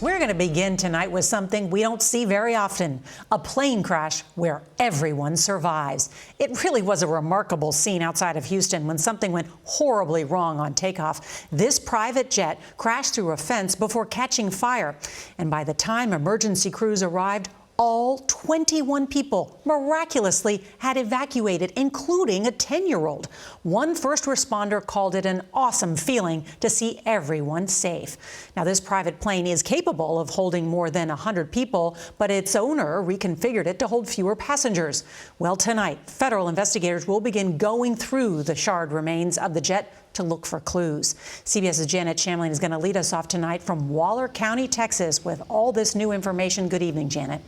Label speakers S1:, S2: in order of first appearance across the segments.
S1: We're going to begin tonight with something we don't see very often, a plane crash where everyone survives. It really was a remarkable scene outside of Houston when something went horribly wrong on takeoff. This private jet crashed through a fence before catching fire. And by the time emergency crews arrived, all 21 people miraculously had evacuated, including a 10-year-old. One first responder called it an awesome feeling to see everyone safe. Now, this private plane is capable of holding more than 100 people, but its owner reconfigured it to hold fewer passengers. Well, tonight, federal investigators will begin going through the charred remains of the jet to look for clues. CBS's Janet Shamlian is going to lead us off tonight from Waller County, Texas, with all this new information. Good evening, Janet.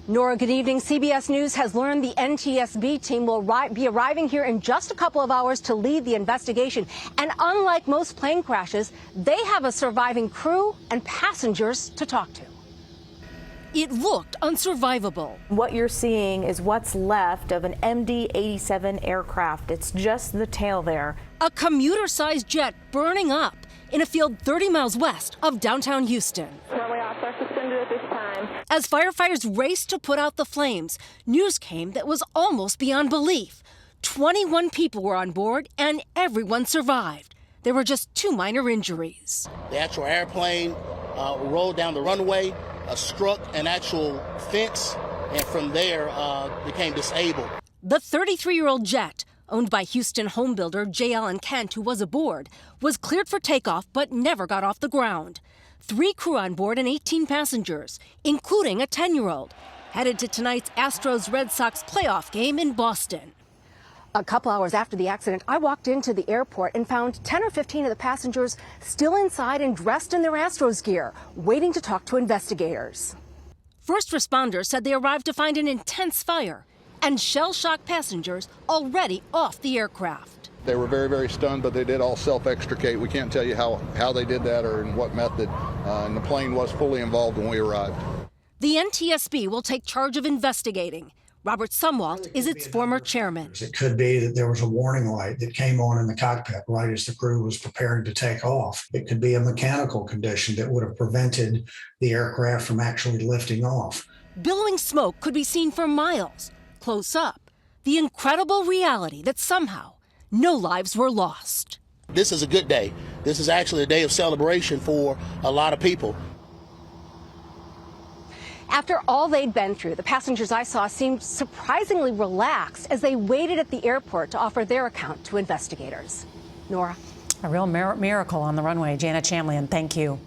S2: Norah, good evening. CBS News has learned the NTSB team will be arriving here in just a couple of hours to lead the investigation. And unlike most plane crashes, they have a surviving crew and passengers to talk to.
S3: It looked unsurvivable.
S4: What you're seeing is what's left of an MD-87 aircraft. It's just the tail there.
S3: A commuter-sized jet burning up in a field 30 miles west of downtown Houston.
S5: Runway off are suspended at this time.
S3: As firefighters raced to put out the flames, news came that was almost beyond belief. 21 people were on board and everyone survived. There were just 2 minor injuries.
S6: The actual airplane rolled down the runway, struck an actual fence, and from there became disabled.
S3: The 33-year-old jet, owned by Houston homebuilder J. Allen Kent, who was aboard, was cleared for takeoff but never got off the ground. 3 crew on board and 18 passengers, including a 10-year-old, headed to tonight's Astros-Red Sox playoff game in Boston.
S2: A couple hours after the accident, I walked into the airport and found 10 or 15 of the passengers still inside and dressed in their Astros gear, waiting to talk to investigators.
S3: First responders said they arrived to find an intense fire and shell-shocked passengers already off the aircraft.
S7: They were very, very stunned, but they did all self-extricate. We can't tell you how they did that or in what method, and the plane was fully involved when we arrived.
S3: The NTSB will take charge of investigating. Robert Sumwalt is its former chairman.
S8: It could be that there was a warning light that came on in the cockpit right as the crew was preparing to take off. It could be a mechanical condition that would have prevented the aircraft from actually lifting off.
S3: Billowing smoke could be seen for miles. Close up, the incredible reality that somehow no lives were lost.
S6: This is a good day. This is actually a day of celebration for a lot of people.
S2: After all they'd been through, the passengers I saw seemed surprisingly relaxed as they waited at the airport to offer their account to investigators. Norah.
S1: A real miracle on the runway. Janet Shamlian, thank you.